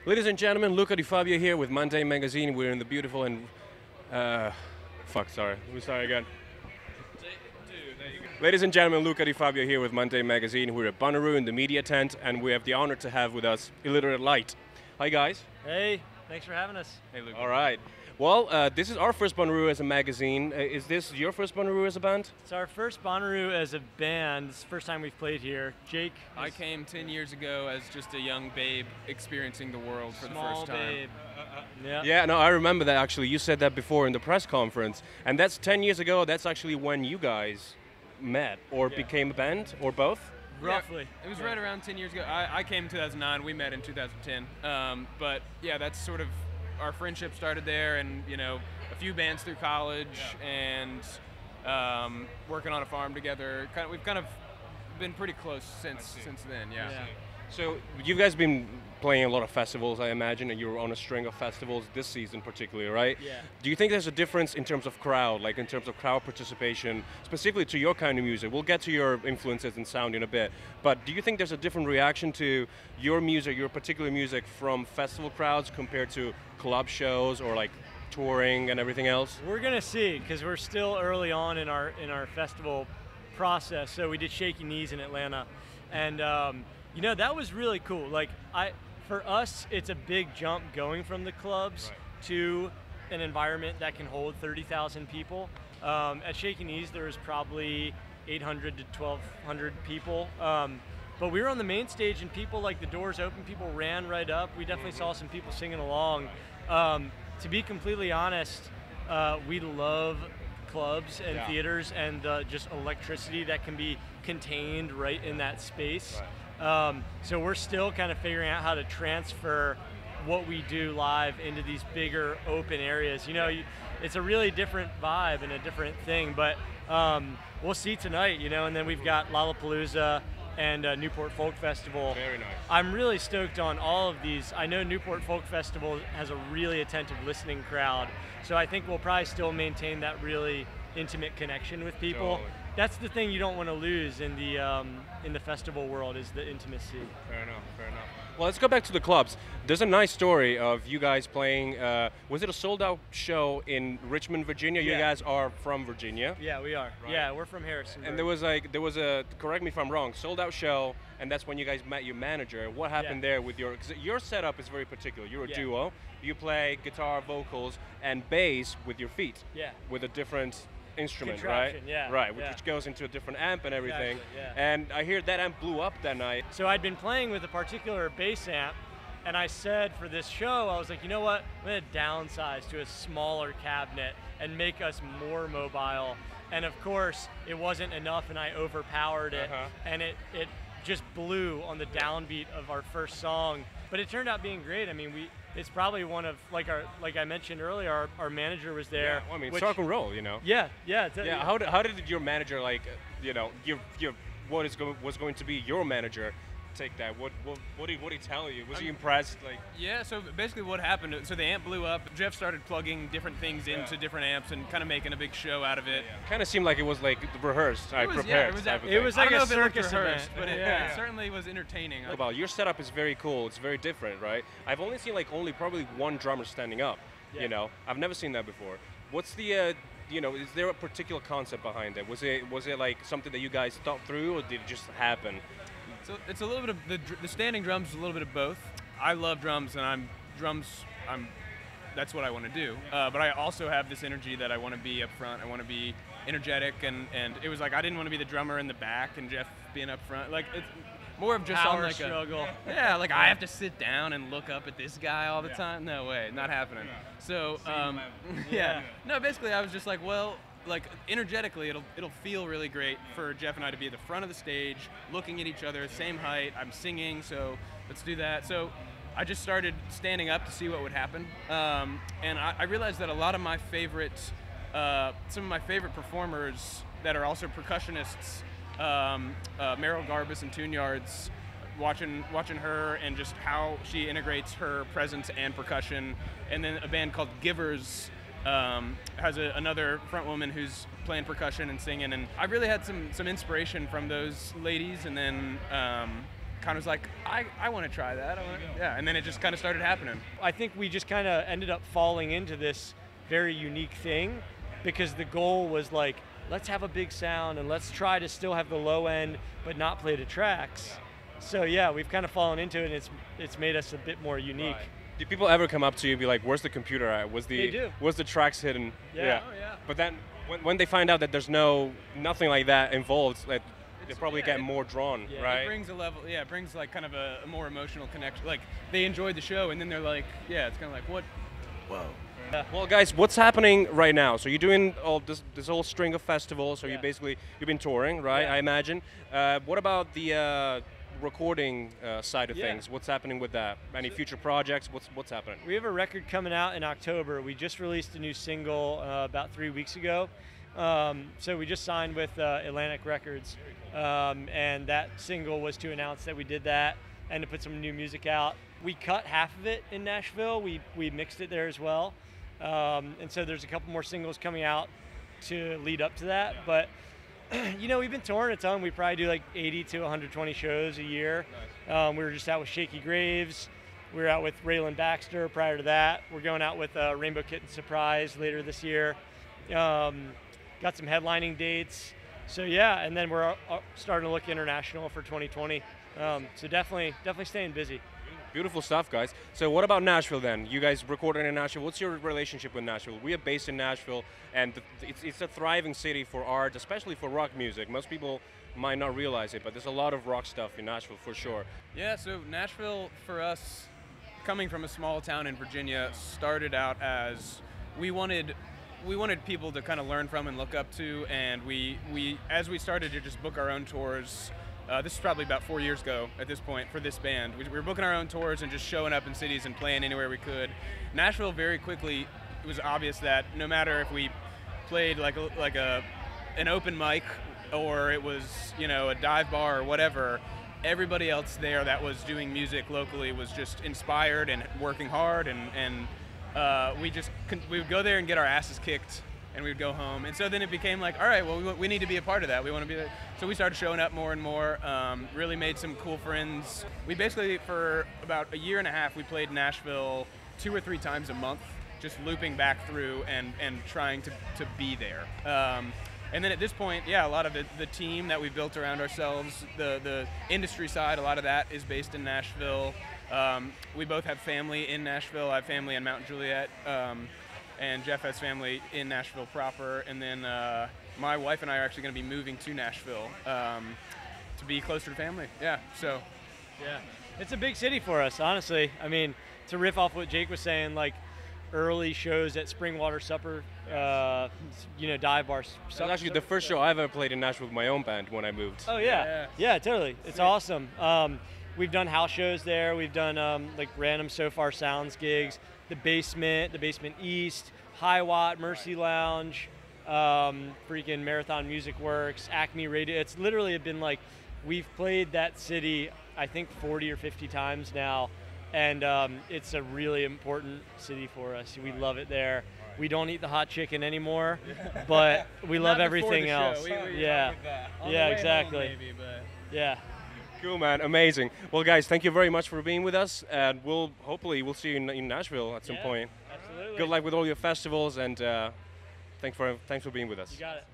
Ladies and gentlemen, Luca Fabio here with Mundane magazine. We're in the beautiful and sorry. Let me start again. Ladies and gentlemen, Luca Fabio here with Mundane magazine. We're at Bonnaroo in the media tent, and we have the honor to have with us Illiterate Light. Hi guys. Hey, thanks for having us. Hey Luca. All right. Well, this is our first Bonnaroo as a magazine. Is this your first Bonnaroo as a band? It's our first Bonnaroo as a band. It's the first time we've played here. Jake? I came 10 years ago as just a young babe experiencing the world for the first time. Babe. Yeah, no, I remember that actually. You said that before in the press conference. And that's 10 years ago. That's actually when you guys met or became a band, or both? Roughly. Yeah, it was right around 10 years ago. I came in 2009. We met in 2010. But yeah, that's sort of our friendship started there, and a few bands through college, and working on a farm together. We've kind of been pretty close since then. Yeah. So you guys been playing a lot of festivals, I imagine, and you're on a string of festivals this season particularly, right? Yeah. Do you think there's a difference in terms of crowd, like in terms of crowd participation, specifically to your kind of music? We'll get to your influences and sound in a bit, but do you think there's a different reaction to your music, your particular music, from festival crowds compared to club shows or like touring and everything else? We're gonna see, because we're still early on in our festival process. So we did Shaky Knees in Atlanta, and that was really cool. Like for us, it's a big jump going from the clubs to an environment that can hold 30,000 people. At Shaky Knees, there was probably 800 to 1,200 people. But we were on the main stage, and people, like, the doors open, people ran right up. We definitely saw some people singing along. To be completely honest, we love clubs and theaters and just electricity that can be contained right in that space. So we're still kind of figuring out how to transfer what we do live into these bigger open areas. It's a really different vibe and a different thing, but we'll see tonight, and then we've got Lollapalooza and Newport Folk Festival. Very nice. I'm really stoked on all of these. I know Newport Folk Festival has a really attentive listening crowd, so I think we'll probably still maintain that really intimate connection with people. Totally. That's the thing you don't want to lose in the festival world, is the intimacy. Fair enough. Well, let's go back to the clubs. There's a nice story of you guys playing, was it a sold-out show in Richmond, Virginia? Yeah. You guys are from Virginia. Yeah, we are. Right. Yeah, we're from Harrisonburg. And there was a, correct me if I'm wrong, sold-out show, and that's when you guys met your manager. What happened there with cause your setup is very particular. You're a duo. You play guitar, vocals, and bass with your feet. Yeah. With a different instrument, Contraption, right? yeah. Right, Yeah. which goes into a different amp and everything. Exactly, yeah. And I hear that amp blew up that night. So I'd been playing with a particular bass amp, and I said for this show, I was like, you know what? I'm gonna downsize to a smaller cabinet and make us more mobile. And of course, it wasn't enough, and I overpowered it, and it just blew on the downbeat of our first song. But it turned out being great. I mean, it's probably one of, like I mentioned earlier, our manager was there. Yeah, well, I mean, it's rock and roll, Yeah. How did your manager, like, was going to be your manager take that? What did he tell you? Was he impressed? Like, yeah, so basically what happened, so the amp blew up. Jeff started plugging different things into different amps and kind of making a big show out of it. Kind of seemed like it was like prepared. It was like a circus event, but it certainly was entertaining. Your setup is very cool. It's very different, right? I've only seen probably one drummer standing up. I've never seen that before. What's the is there a particular concept behind it? Was it like something that you guys thought through, or did it just happen? So it's a little bit of the standing drums is a little bit of both. I love drums, and that's what I want to do. But I also have this energy that I want to be up front. I want to be energetic, and it was like I didn't want to be the drummer in the back and Jeff being up front. Like, it's more of just power on like struggle. I have to sit down and look up at this guy all the time. No way, not happening. So no, basically I was just like, well, like, energetically, it'll feel really great for Jeff and I to be at the front of the stage, looking at each other, same height. I'm singing, so let's do that. So I just started standing up to see what would happen, and I realized that a lot of my favorite, some of my favorite performers that are also percussionists, Meryl Garbus and Tune Yards, watching her and just how she integrates her presence and percussion, and then a band called Givers. Has another front woman who's playing percussion and singing, and I really had some inspiration from those ladies, and then Connor's like, I want to try that. Yeah, and then it just kind of started happening. I think we just kind of ended up falling into this very unique thing because the goal was like, let's have a big sound and let's try to still have the low end but not play the tracks. So yeah, we've kind of fallen into it, and it's made us a bit more unique. Right. Do people ever come up to you and be like, where's the computer at? They do. Was the tracks hidden? Yeah. Oh, yeah. But then when they find out that there's nothing like that involved, like, they probably get more drawn, right? It brings a level, it brings like kind of a more emotional connection. Like they enjoyed the show, and then they're like, it's kind of like, what? Whoa. Yeah. Well, guys, what's happening right now? So you're doing all this whole string of festivals. So you've been touring, right? Yeah. I imagine. What about the recording side of things? What's happening with that? Any future projects? What's happening? We have a record coming out in October. We just released a new single about 3 weeks ago. So we just signed with Atlantic Records, and that single was to announce that we did that and to put some new music out. We cut half of it in Nashville. We mixed it there as well. And so there's a couple more singles coming out to lead up to that. But you know, we've been touring a ton. We probably do like 80 to 120 shows a year. Nice. We were just out with Shaky Graves. We were out with Raylan Baxter prior to that. We're going out with Rainbow Kitten Surprise later this year. Got some headlining dates. So yeah, and then we're starting to look international for 2020. So definitely staying busy. Beautiful stuff, guys. So what about Nashville then? You guys recording in Nashville. What's your relationship with Nashville? We are based in Nashville, and it's a thriving city for art, especially for rock music. Most people might not realize it, but there's a lot of rock stuff in Nashville for sure. Yeah, so Nashville for us, coming from a small town in Virginia, started out as we wanted people to kind of learn from and look up to, and we as we started to just book our own tours. This is probably about 4 years ago at this point for this band. We were booking our own tours and just showing up in cities and playing anywhere we could. Nashville, very quickly, it was obvious that no matter if we played like an open mic or it was, you know, a dive bar or whatever, everybody else there that was doing music locally was just inspired and working hard, and we would go there and get our asses kicked, and we would go home. And so then it became like, all right, well, we need to be a part of that. We want to be there. So we started showing up more and more, really made some cool friends. We basically, for about a year and a half, we played Nashville 2 or 3 times a month, just looping back through and trying to be there. And then at this point, a lot of the team that we built around ourselves, the industry side, a lot of that is based in Nashville. We both have family in Nashville. I have family in Mount Juliet. And Jeff has family in Nashville proper, and then my wife and I are actually going to be moving to Nashville to be closer to family. Yeah, so. Yeah, it's a big city for us, honestly. I mean, to riff off what Jake was saying, like early shows at Springwater Supper, dive bar. That's actually the first show I ever played in Nashville with my own band when I moved. Oh yeah, totally. It's awesome. We've done house shows there. We've done like random So Far Sounds gigs. The Basement East, High Watt, Mercy Lounge, freaking Marathon Music Works, Acme Radio. It's literally been like, we've played that city, I think 40 or 50 times now, and it's a really important city for us. We love it there. We don't eat the hot chicken anymore, but we love everything else. Yeah, exactly. Home, maybe, but. Yeah. Cool, man. Amazing. Well, guys, thank you very much for being with us, and we'll see you in Nashville at some point. Absolutely. Good luck with all your festivals, and thanks for being with us. You got it.